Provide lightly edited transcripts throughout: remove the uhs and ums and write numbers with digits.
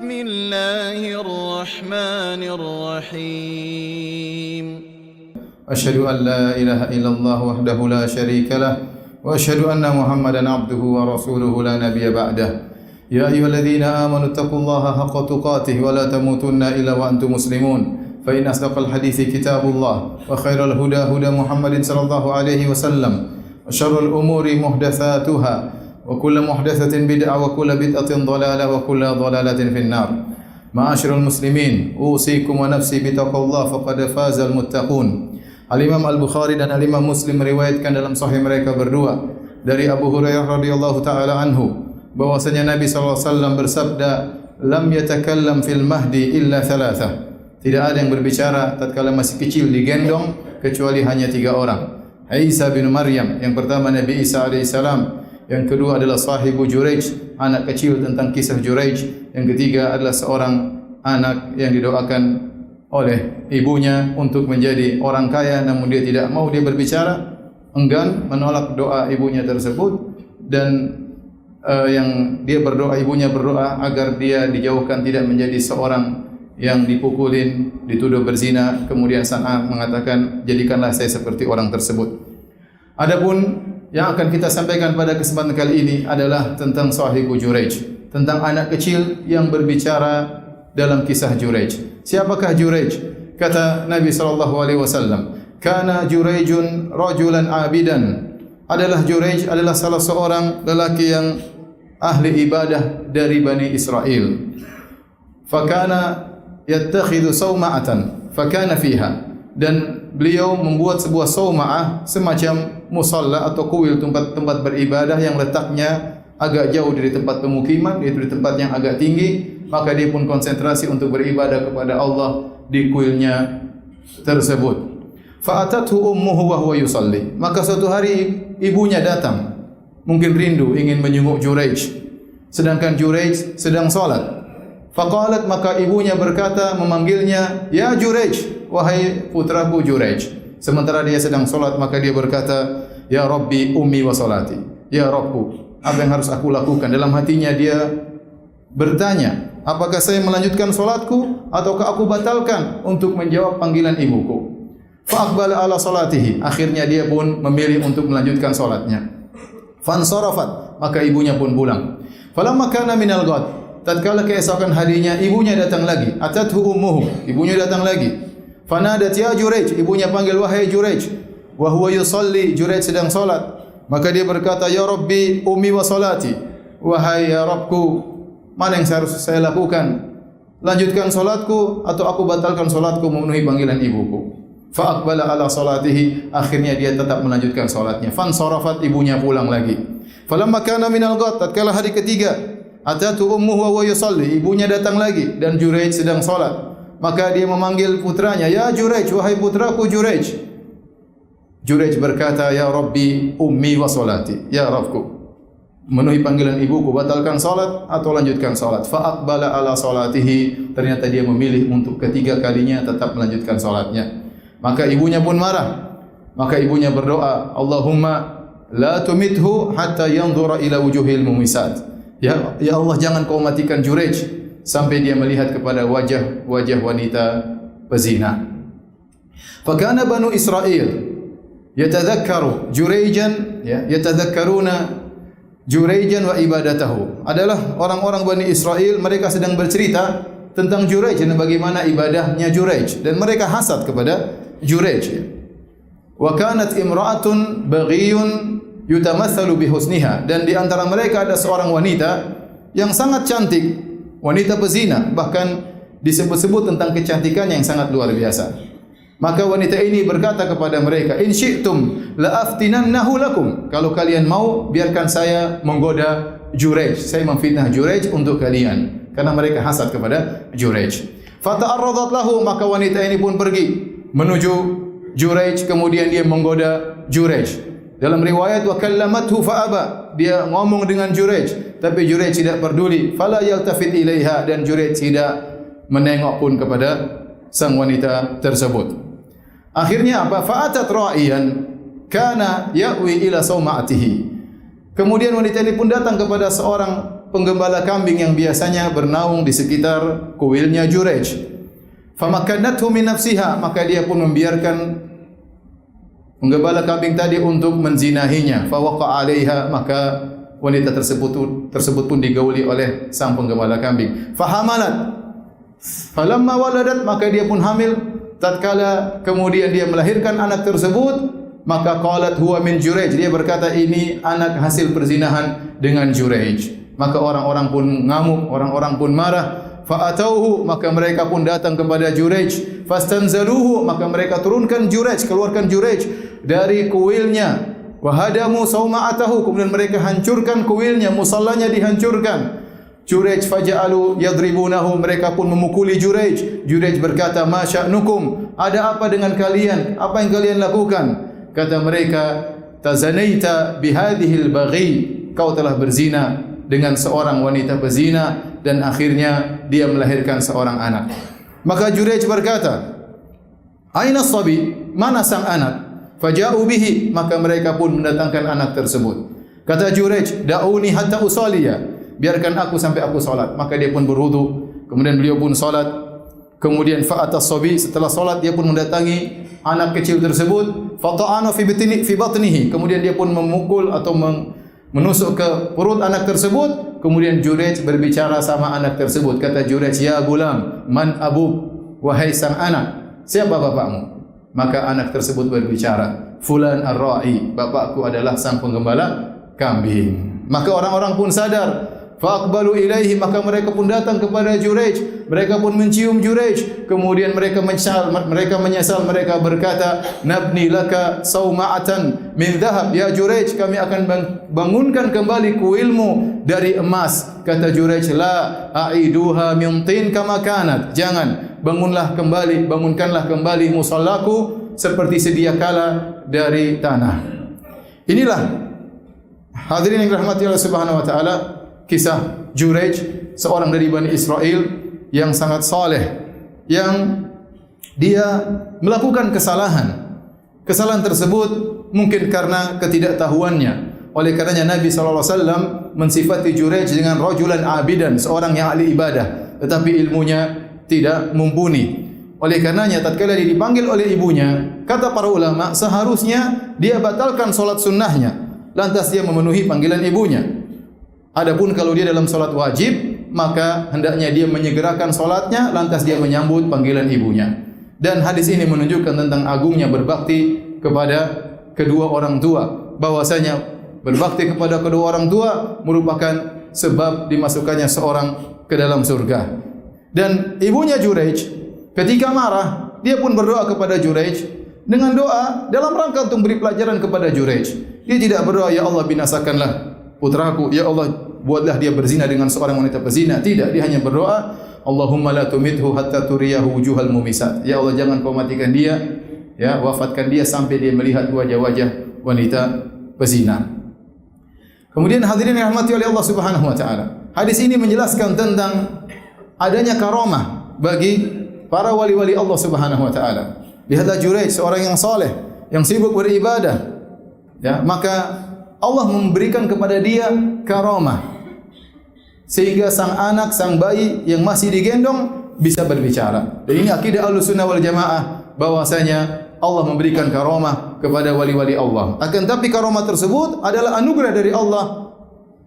بسم الله الرحمن الرحيم أشهد أن لا إله إلا الله وحده لا شريك له وأشهد أن محمدا عبده ورسوله لا نبي بعده يا أيها الذين آمنوا اتقوا الله حق تقاته ولا تموتن إلا وأنتم مسلمون فإن أصدق الحديث كتاب الله وخير الهدى هدى محمد صلى الله عليه وسلم وشر الأمور محدثاتها وكل محدثة بدعة وكل بدعة ضلالة وكل ضلالة في النار. معاشر المسلمين أوصيكم ونفسي بتقوى الله فقد فاز المتقون. Al-Imam Al-Bukhari dan Al-Imam Muslim meriwayatkan dalam sahih mereka berdua dari Abu Hurairah radhiyallahu taala anhu bahwasanya Nabi sallallahu alaihi wasallam bersabda, "Lam yatakallam fil mahdi illa thalatha." Tidak ada yang berbicara tatkala masih kecil digendong kecuali hanya 3 orang. Isa bin Maryam, yang pertama Nabi Isa alaihi salam, yang kedua adalah sahibu Juraij, anak kecil tentang kisah Juraij, yang ketiga adalah seorang anak yang didoakan oleh ibunya untuk menjadi orang kaya, namun dia tidak mau, dia berbicara, enggan, menolak doa ibunya tersebut, dan yang dia berdoa, ibunya berdoa agar dia dijauhkan tidak menjadi seorang yang dipukulin, dituduh berzina. Kemudian sang anak mengatakan, jadikanlah saya seperti orang tersebut. Adapun yang akan kita sampaikan pada kesempatan kali ini adalah tentang sahibu Juraij, tentang anak kecil yang berbicara dalam kisah Juraij. Siapakah Juraij? Kata Nabi SAW, "Kana Juraijun rajulan abidan." Adalah Juraij adalah salah seorang lelaki yang ahli ibadah dari Bani Israel. Fakana yattakhidhu sawma'atan fakana fiha. Dan beliau membuat sebuah sawma'ah, semacam musalla atau kuil, tempat beribadah yang letaknya agak jauh dari tempat pemukiman, yaitu di tempat yang agak tinggi. Maka dia pun konsentrasi untuk beribadah kepada Allah di kuilnya tersebut. Fa'atathu ummuhu wa huwa yusalli. Maka suatu hari ibunya datang, mungkin rindu ingin menyunguk Juraij, sedangkan Juraij sedang salat. Faqalat, maka ibunya berkata, memanggilnya, "Ya Juraij, wahai putraku Juraij." Sementara dia sedang salat, maka dia berkata, "Ya Rabbi ummi wa salati." Ya Rabbku, apa yang harus aku lakukan? Dalam hatinya dia bertanya, apakah saya melanjutkan salatku ataukah aku batalkan untuk menjawab panggilan ibuku? Fa aqbala ala salatihi. Akhirnya dia pun memilih untuk melanjutkan salatnya. Fansarafat, maka ibunya pun pulang. Falamma kana minal ghad, tatkala keesokan harinya ibunya datang lagi. Atathu ummuhu, ibunya datang lagi. Fanadat ya Juraij, ibunya panggil, wahai Juraij. Wa huwa yusalli, Juraij sedang salat. Maka dia berkata, "Ya Rabbi ummi wa salati." Wahai ya Rabbku, mana yang harus saya lakukan? Lanjutkan salatku atau aku batalkan salatku memenuhi panggilan ibuku? Fa aqbala ala salatihi, akhirnya dia tetap melanjutkan salatnya. Fansarafat, ibunya pulang lagi. Falamma kana minal ghad, tatkala hari ketiga, atatu ummuhu wa huwa yusalli, ibunya datang lagi dan Juraij sedang salat. Maka dia memanggil putranya, "Ya Juraij, wahai putraku Juraij." Juraij berkata, "Ya Rabbi ummi wa salati." Ya Rabbku, memenuhi panggilan ibuku, batalkan salat atau lanjutkan salat. Fa aqbala ala salatihi, ternyata dia memilih untuk ketiga kalinya tetap melanjutkan salatnya. Maka ibunya pun marah. Maka ibunya berdoa, "Allahumma la tumithu hatta yanzura ila wujuhil mumisat." Ya Allah, jangan kau matikan Juraij sampai dia melihat kepada wajah-wajah wanita pezina. Fakana Banu Israel yatadhakkaru Juraijan, yatadhakkaruna Juraijan wa ibadatahu. Adalah orang-orang Bani Israel, mereka sedang bercerita tentang Juraij dan bagaimana ibadahnya Juraij, dan mereka hasad kepada Juraij. Wa kanat imra'atun baghiyun yutamatsalu bi husniha, dan di antara mereka ada seorang wanita yang sangat cantik, wanita pezina, bahkan disebut-sebut tentang kecantikannya yang sangat luar biasa. Maka wanita ini berkata kepada mereka, "In syi'tum la aftinannahu lakum." Kalau kalian mau, biarkan saya menggoda Juraij, saya memfitnah Juraij untuk kalian, karena mereka hasad kepada Juraij. Fata'arradat lahu, maka wanita ini pun pergi menuju Juraij, kemudian dia menggoda Juraij. Dalam riwayat, wa kallamathu fa'aba, dia ngomong dengan Juraij, tapi Juraij tidak peduli. Fala yaltafit ilaiha, dan Juraij tidak menengok pun kepada sang wanita tersebut. Akhirnya apa? Fa'atat ra'iyan kana ya'wi ila sawma'atihi. Kemudian wanita ini pun datang kepada seorang penggembala kambing yang biasanya bernaung di sekitar kuilnya Jurej. Famakannathu min nafsiha, maka dia pun membiarkan penggembala kambing tadi untuk menzinahinya. Fawaqa 'alaiha, maka wanita tersebut pun digauli oleh sang penggembala kambing. Fahamalat, falamma waladat, maka dia pun hamil. Tatkala kemudian dia melahirkan anak tersebut, maka qalat huwa min Jurej, dia berkata ini anak hasil perzinahan dengan Jurej. Maka orang-orang pun ngamuk, orang-orang pun marah. Fa'atauhu, maka mereka pun datang kepada Jurej. Fastanzaluhu, maka mereka turunkan Jurej, keluarkan Jurej dari kuilnya. Wahadamu sauma'atahu, kemudian mereka hancurkan kuilnya, musallanya dihancurkan. Jurej faja'alu yadribunahu, mereka pun memukuli Jurej. Jurej berkata, "Ma sya'nukum?" Ada apa dengan kalian? Apa yang kalian lakukan? Kata mereka, "Tazanaita bihadhil baghi." Kau telah berzina dengan seorang wanita pezina dan akhirnya dia melahirkan seorang anak. Maka Jurej berkata, "Aina sabi?" Mana sang anak? Faja'u bihi, maka mereka pun mendatangkan anak tersebut. Kata Jurej, "Da'uni hatta usaliya." Biarkan aku sampai aku salat. Maka dia pun berwudu, kemudian beliau pun salat. Kemudian fa'atas sabi, setelah salat dia pun mendatangi anak kecil tersebut. Fata'ana fi batnihi, kemudian dia pun memukul atau menusuk ke perut anak tersebut. Kemudian Jurej berbicara sama anak tersebut. Kata Jurej, "Ya gulam, man abuk?" Wahai sang anak, siapa bapakmu? Maka anak tersebut berbicara, "Fulan ar-ra'i," bapakku adalah sang penggembala kambing. Maka orang-orang pun sadar. Faqbalu ilaihi, maka mereka pun datang kepada Jurej. Mereka pun mencium Jurej. Kemudian mereka menyesal, mereka berkata, "Nabni laka sauma'atan min dhahab." Ya Jurej, kami akan bangunkan kembali kuilmu dari emas. Kata Jurej, "La a'iduha min tin kama kanat." Jangan, bangunkanlah kembali musallaku seperti sedia kala dari tanah. Inilah hadirin yang dirahmati Allah Subhanahu wa taala, kisah Jurej, seorang dari Bani Israel yang sangat saleh, yang dia melakukan kesalahan. Kesalahan tersebut mungkin karena ketidaktahuannya. Oleh karenanya Nabi SAW mensifati Jurej dengan rajulan abidan, seorang yang ahli ibadah, tetapi ilmunya tidak mumpuni. Oleh karenanya tatkala dia dipanggil oleh ibunya, kata para ulama, seharusnya dia batalkan solat sunnahnya, lantas dia memenuhi panggilan ibunya. Adapun kalau dia dalam solat wajib, maka hendaknya dia menyegerakan solatnya, lantas dia menyambut panggilan ibunya. Dan hadis ini menunjukkan tentang agungnya berbakti kepada kedua orang tua, bahwasanya berbakti kepada kedua orang tua merupakan sebab dimasukkannya seorang ke dalam surga. Dan ibunya Jurej ketika marah, dia pun berdoa kepada Jurej dengan doa dalam rangka untuk beri pelajaran kepada Jurej. Dia tidak berdoa, "Ya Allah binasakanlah putraku, ya Allah buatlah dia berzina dengan seorang wanita pezina." Tidak, dia hanya berdoa, "Allahumma la tumithu hatta turiyahu wujuhal mumisat." Ya Allah, jangan kau matikan dia, ya, wafatkan dia sampai dia melihat wajah-wajah wanita pezina. Kemudian hadirin yang dirahmati oleh Allah Subhanahu wa taala, hadis ini menjelaskan tentang adanya karamah bagi para wali-wali Allah Subhanahu wa taala. Lihatlah Jurej, seorang yang saleh, yang sibuk beribadah. Ya, maka Allah memberikan kepada dia karamah sehingga sang anak, sang bayi yang masih digendong bisa berbicara. Dan ini akidah Ahlussunnah wal Jamaah, bahwasanya Allah memberikan karamah kepada wali-wali Allah. Akan tapi karamah tersebut adalah anugerah dari Allah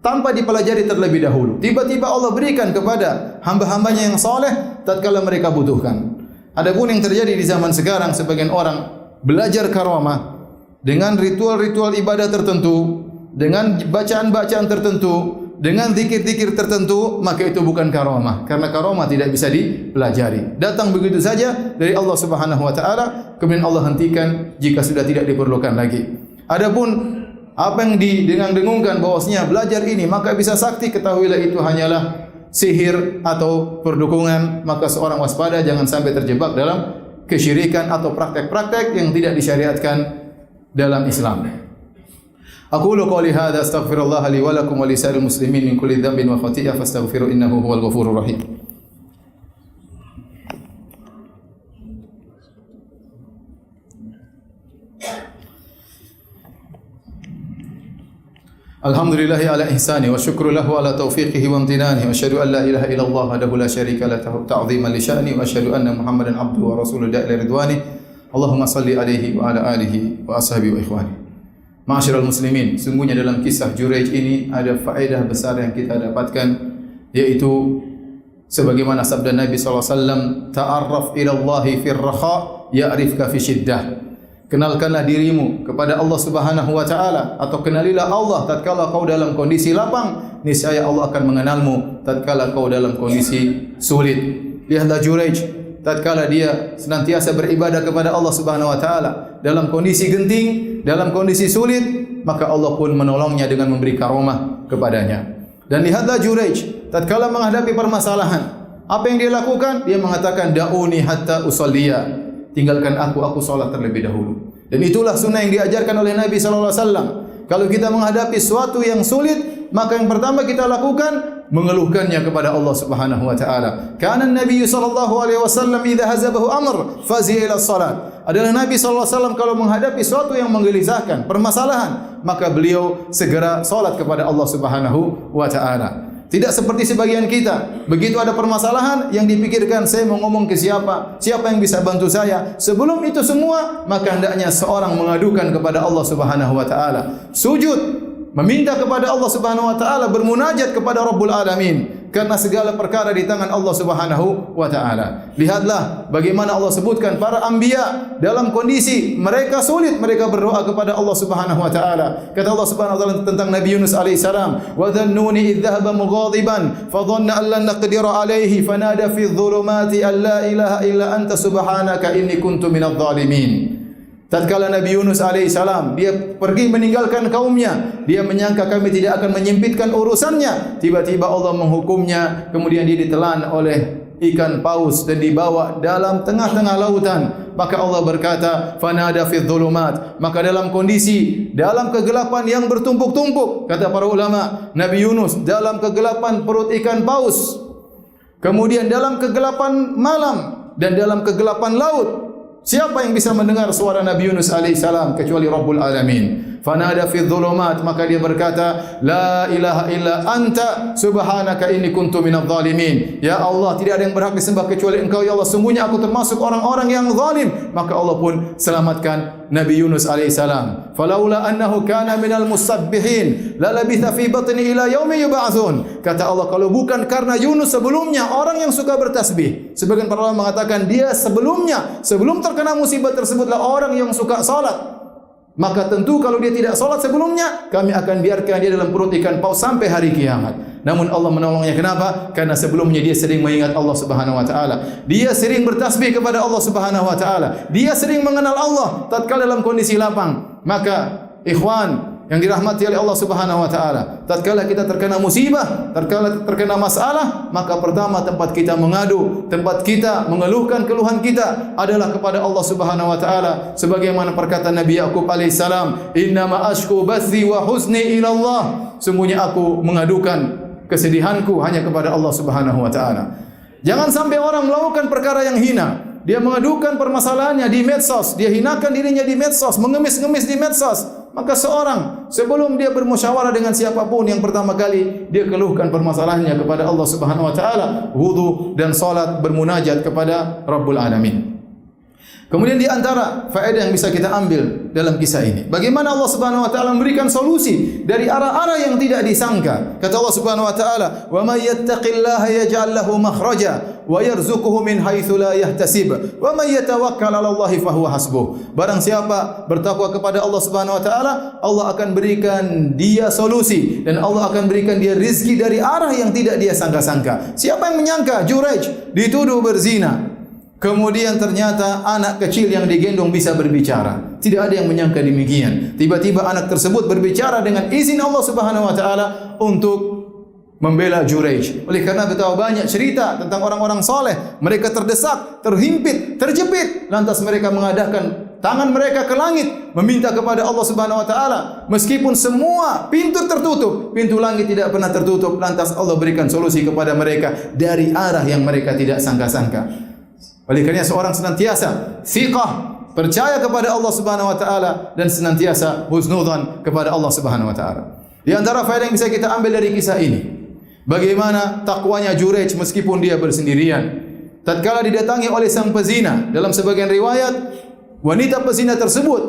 tanpa dipelajari terlebih dahulu. Tiba-tiba Allah berikan kepada hamba-hambanya yang saleh tatkala mereka butuhkan. Adapun yang terjadi di zaman sekarang, sebagian orang belajar karamah dengan ritual-ritual ibadah tertentu, dengan bacaan-bacaan tertentu, dengan zikir-zikir tertentu, maka itu bukan karamah, karena karamah tidak bisa dipelajari. Datang begitu saja dari Allah Subhanahu wa taala, kemudian Allah hentikan jika sudah tidak diperlukan lagi. Adapun apa yang didengung-dengungkan bahwasanya belajar ini maka bisa sakti, ketahuilah itu hanyalah sihir atau perdukungan. Maka seorang waspada jangan sampai terjebak dalam kesyirikan atau praktek-praktek yang tidak disyariatkan dalam Islam. Aqulu qouli hadza astaghfirullah li wa lakum wa lisa'iril muslimin min kulli dhanbin wa khati'ah fastaghfiru innahu huwal ghafurur rahim. Alhamdulillahi ala ihsani wa syukru lahu ala taufiqihi wa amtinani wa asyhadu an la ilaha illallah wahdahu la syarika lah ta'ziman li sya'ni wa asyhadu anna Muhammadan abduhu wa rasuluhu da'ila ridwani. Allahumma salli alaihi wa ala alihi wa ashabihi wa ikhwani. Ma'asyiral muslimin, sungguhnya dalam kisah Juraij ini ada faedah besar yang kita dapatkan, yaitu sebagaimana sabda Nabi sallallahu alaihi wasallam, ta'arraf ila Allahi fir raha ya'rifka fi syiddah. Kenalkanlah dirimu kepada Allah Subhanahu wa taala, atau kenalilah Allah tatkala kau dalam kondisi lapang, niscaya Allah akan mengenalmu tatkala kau dalam kondisi sulit. Lihatlah Juraij, tatkala dia senantiasa beribadah kepada Allah Subhanahu wa taala dalam kondisi genting, dalam kondisi sulit, maka Allah pun menolongnya dengan memberi karomah kepadanya. Dan lihatlah Juraij, tatkala menghadapi permasalahan, apa yang dia lakukan? Dia mengatakan, da'uni hatta usalliya. Tinggalkan aku salat terlebih dahulu. Dan itulah sunnah yang diajarkan oleh Nabi sallallahu alaihi wasallam. Kalau kita menghadapi sesuatu yang sulit, maka yang pertama kita lakukan mengeluhkannya kepada Allah Subhanahu wa taala. Kana Nabi sallallahu alaihi wasallam idza hazabahu amr fazi'a ila salat. Adalah Nabi sallallahu alaihi wasallam kalau menghadapi sesuatu yang menggelisahkan, permasalahan, maka beliau segera salat kepada Allah Subhanahu wa taala. Tidak seperti sebagian kita, begitu ada permasalahan yang dipikirkan, saya mau ngomong ke siapa, siapa yang bisa bantu saya. Sebelum itu semua, maka hendaknya seorang mengadukan kepada Allah Subhanahu wa taala. Sujud, meminta kepada Allah Subhanahu wa taala, bermunajat kepada Rabbul Alamin, karena segala perkara di tangan Allah Subhanahu wa taala. Lihatlah bagaimana Allah sebutkan para anbiya dalam kondisi mereka sulit, mereka berdoa kepada Allah Subhanahu wa taala. Kata Allah Subhanahu wa taala tentang Nabi Yunus alaihi salam, "Wa dhannuni idh dhahaba mughadiban fa dhanna an lan naqdira alaihi fanada fi dhulumati an la ilaha illa anta subhanaka inni kuntu minadh dhalimin." Tatkala Nabi Yunus alaihi salam dia pergi meninggalkan kaumnya, dia menyangka kami tidak akan menyempitkan urusannya. Tiba-tiba Allah menghukumnya, kemudian dia ditelan oleh ikan paus dan dibawa dalam tengah-tengah lautan. Maka Allah berkata, fanada fi dhulumat. Maka dalam kondisi dalam kegelapan yang bertumpuk-tumpuk, kata para ulama, Nabi Yunus dalam kegelapan perut ikan paus, kemudian dalam kegelapan malam dan dalam kegelapan laut. Siapa yang bisa mendengar suara Nabi Yunus alaihi salam kecuali Rabbul Alamin? Fanada fi dhulumat, maka dia berkata, la ilaha illa anta subhanaka inni kuntu minadh dhalimin. Ya Allah, tidak ada yang berhak disembah kecuali Engkau ya Allah, sungguhnya aku termasuk orang-orang yang zalim. Maka Allah pun selamatkan Nabi Yunus alaihi salam. Falaula annahu kana minal musabbihin la labitha fi batni ila yaumi yub'atsun. Kata Allah, kalau bukan karena Yunus sebelumnya orang yang suka bertasbih. Sebagian para ulama mengatakan dia sebelumnya, sebelum terkena musibah tersebutlah orang yang suka salat. Maka tentu kalau dia tidak salat sebelumnya, kami akan biarkan dia dalam perut ikan paus sampai hari kiamat. Namun Allah menolongnya. Kenapa? Karena sebelumnya dia sering mengingat Allah Subhanahu wa taala. Dia sering bertasbih kepada Allah Subhanahu wa taala. Dia sering mengenal Allah tatkala dalam kondisi lapang. Maka ikhwan yang dirahmati oleh Allah Subhanahu wa taala, tatkala kita terkena musibah, tatkala terkena masalah, maka pertama tempat kita mengadu, tempat kita mengeluhkan keluhan kita adalah kepada Allah Subhanahu wa taala. Sebagaimana perkataan Nabi Yakub alaihi salam, "Innama ashku bathi wa husni ila Allah." Sungguhnya aku mengadukan kesedihanku hanya kepada Allah Subhanahu wa taala. Jangan sampai orang melakukan perkara yang hina. Dia mengadukan permasalahannya di medsos, dia hinakan dirinya di medsos, mengemis-ngemis di medsos. Maka seorang sebelum dia bermusyawarah dengan siapapun, yang pertama kali dia keluhkan permasalahannya kepada Allah Subhanahu wa taala, wudu dan salat, bermunajat kepada Rabbul Alamin. Kemudian di antara faedah yang bisa kita ambil dalam kisah ini, bagaimana Allah Subhanahu wa taala memberikan solusi dari arah-arah yang tidak disangka. Kata Allah Subhanahu wa taala, "Wa may yattaqillaha yaj'al lahu makhraja wa yarzuquhu min haitsu la yahtasib wa may yatawakkal 'ala Allahi fa huwa hasbuh." Barang siapa bertakwa kepada Allah Subhanahu wa taala, Allah akan berikan dia solusi dan Allah akan berikan dia rezeki dari arah yang tidak dia sangka-sangka. Siapa yang menyangka Juraij dituduh berzina, kemudian ternyata anak kecil yang digendong bisa berbicara. Tidak ada yang menyangka demikian. Tiba-tiba anak tersebut berbicara dengan izin Allah Subhanahu wa taala untuk membela Juraij. Oleh karena betapa banyak cerita tentang orang-orang soleh, mereka terdesak, terhimpit, terjepit, lantas mereka mengadakan tangan mereka ke langit meminta kepada Allah Subhanahu wa taala. Meskipun semua pintu tertutup, pintu langit tidak pernah tertutup, lantas Allah berikan solusi kepada mereka dari arah yang mereka tidak sangka-sangka. Oleh kerana seorang senantiasa thiqah, percaya kepada Allah Subhanahu wa taala dan senantiasa husnudzan kepada Allah Subhanahu wa taala. Di antara faedah yang bisa kita ambil dari kisah ini, bagaimana takwanya Jurayj meskipun dia bersendirian. Tatkala didatangi oleh sang pezina, dalam sebagian riwayat wanita pezina tersebut,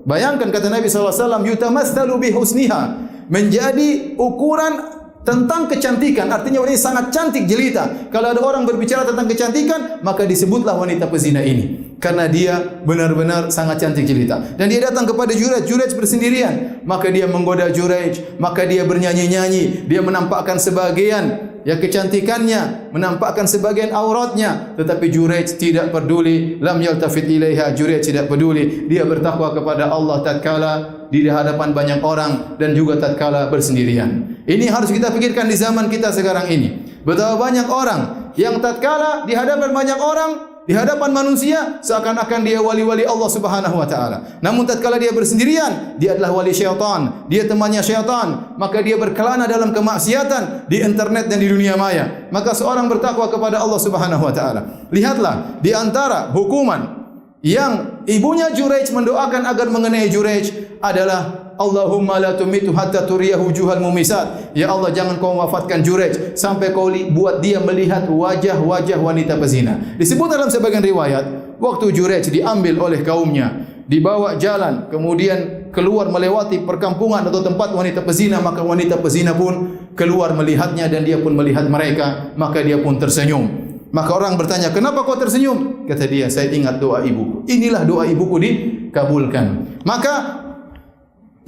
bayangkan kata Nabi SAW, yutamatsalu bi husniha, menjadi ukuran tentang kecantikan. Artinya wanita sangat cantik jelita. Kalau ada orang berbicara tentang kecantikan, maka disebutlah wanita pezina ini, karena dia benar-benar sangat cantik jelita. Dan dia datang kepada Jurayj, Jurayj bersendirian, maka dia menggoda Jurayj, maka dia bernyanyi-nyanyi, dia menampakkan sebagian kecantikannya, menampakkan sebagian auratnya, tetapi Jurayj tidak peduli. Lam yaltafit ilaiha, Jurayj tidak peduli. Dia bertakwa kepada Allah tatkala di hadapan banyak orang dan juga tatkala bersendirian. Ini harus kita pikirkan di zaman kita sekarang ini. Betapa banyak orang yang tatkala di hadapan banyak orang, di hadapan manusia, seakan-akan dia wali-wali Allah Subhanahu wa taala. Namun tatkala dia bersendirian, dia adalah wali syaitan, dia temannya syaitan, maka dia berkelana dalam kemaksiatan di internet dan di dunia maya. Maka seorang bertakwa kepada Allah Subhanahu wa taala. Lihatlah, di antara hukuman yang ibunya Jurayj mendoakan agar mengenai Jurayj adalah Allahumma la tumitu hatta turiyahu wujuhal mumisat. Ya Allah, jangan kau wafatkan Jurayj sampai kau buat dia melihat wajah-wajah wanita pezina. Disebut dalam sebagian riwayat, waktu Jurayj diambil oleh kaumnya, dibawa jalan, kemudian keluar melewati perkampungan atau tempat wanita pezina, maka wanita pezina pun keluar melihatnya dan dia pun melihat mereka, maka dia pun tersenyum. Maka orang bertanya, kenapa kau tersenyum? Kata dia, saya ingat doa ibuku. Inilah doa ibuku dikabulkan. Maka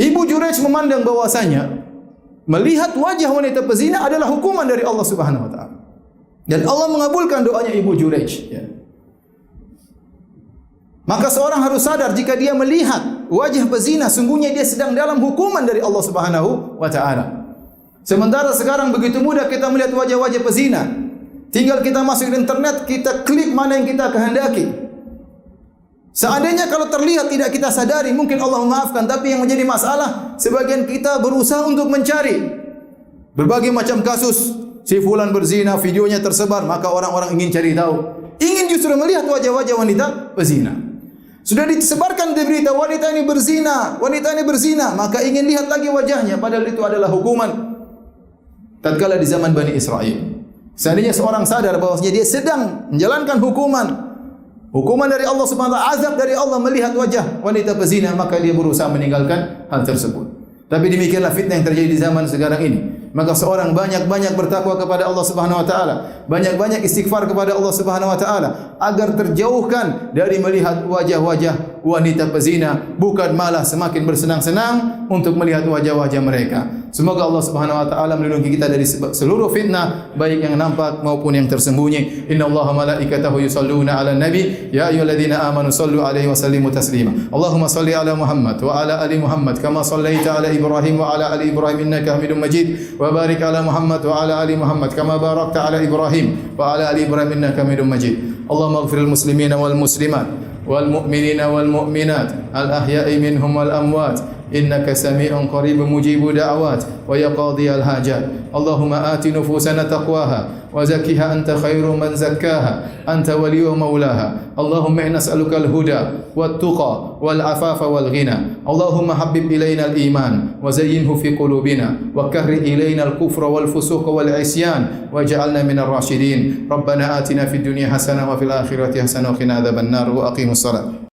ibu Jurayj memandang bahwasanya melihat wajah wanita pezina adalah hukuman dari Allah Subhanahu wa taala. Dan Allah mengabulkan doanya ibu Jurayj. Ya. Maka seorang harus sadar jika dia melihat wajah pezina, sungguhnya dia sedang dalam hukuman dari Allah Subhanahu wa taala. Sementara sekarang begitu mudah kita melihat wajah-wajah pezina. Tinggal kita masuk ke internet, kita klik mana yang kita kehendaki. Seandainya kalau terlihat tidak kita sadari, mungkin Allah memaafkan. Tapi yang menjadi masalah, sebagian kita berusaha untuk mencari berbagai macam kasus. Si fulan berzina, videonya tersebar, maka orang-orang ingin cari tahu. Ingin justru melihat wajah-wajah wanita pezina. Sudah disebarkan di berita, wanita ini berzina, maka ingin lihat lagi wajahnya. Padahal itu adalah hukuman. Tatkala di zaman Bani Israel, seandainya seorang sadar bahwasanya dia sedang menjalankan hukuman dari Allah Subhanahu wa taala, azab dari Allah melihat wajah wanita pezina, maka dia berusaha meninggalkan hal tersebut. Tapi demikianlah fitnah yang terjadi di zaman sekarang ini. Maka seorang banyak-banyak bertakwa kepada Allah Subhanahu wa taala, banyak-banyak istighfar kepada Allah Subhanahu wa taala agar terjauhkan dari melihat wajah-wajah wanita pezina, bukan malah semakin bersenang-senang untuk melihat wajah-wajah mereka. Semoga Allah Subhanahu wa taala melindungi kita dari seluruh fitnah, baik yang nampak maupun yang tersembunyi. Innallaha malaikatahu yusholluna 'alan nabi, ya ayyuhalladzina amanu shallu 'alaihi wa sallimu taslima. Allahumma shalli 'ala Muhammad wa 'ala ali Muhammad kama shallaita 'ala Ibrahim wa 'ala ali Ibrahim innaka Hamidum Majid. Wa barik 'ala Muhammad wa 'ala ali Muhammad kama barakta 'ala Ibrahim wa 'ala ali Ibrahim innaka Hamidum Majid. Allahumma ighfir lil muslimina wal muslimat wal mu'minina wal mu'minat al ahya'i minhum wal amwat innaka sami'un qaribun mujibud da'awat wa ya qadhiyal hajat. Allahumma ati nufusana taqwaha wa zakkiha anta khairu man zakkaha anta waliyyu maulaha. Allahumma inna nas'aluka al-huda wat tuqa wal afafa wal ghina. Allahumma habbib ilaina al-iman wa zayyinhu fi qulubina wa karrih ilaina al-kufra wal fusuq wal isyan waj'alna minar rasyidin. Rabbana atina fid dunya hasanah wa fil akhirati hasanah wa qina adzabannar wa aqimus salat.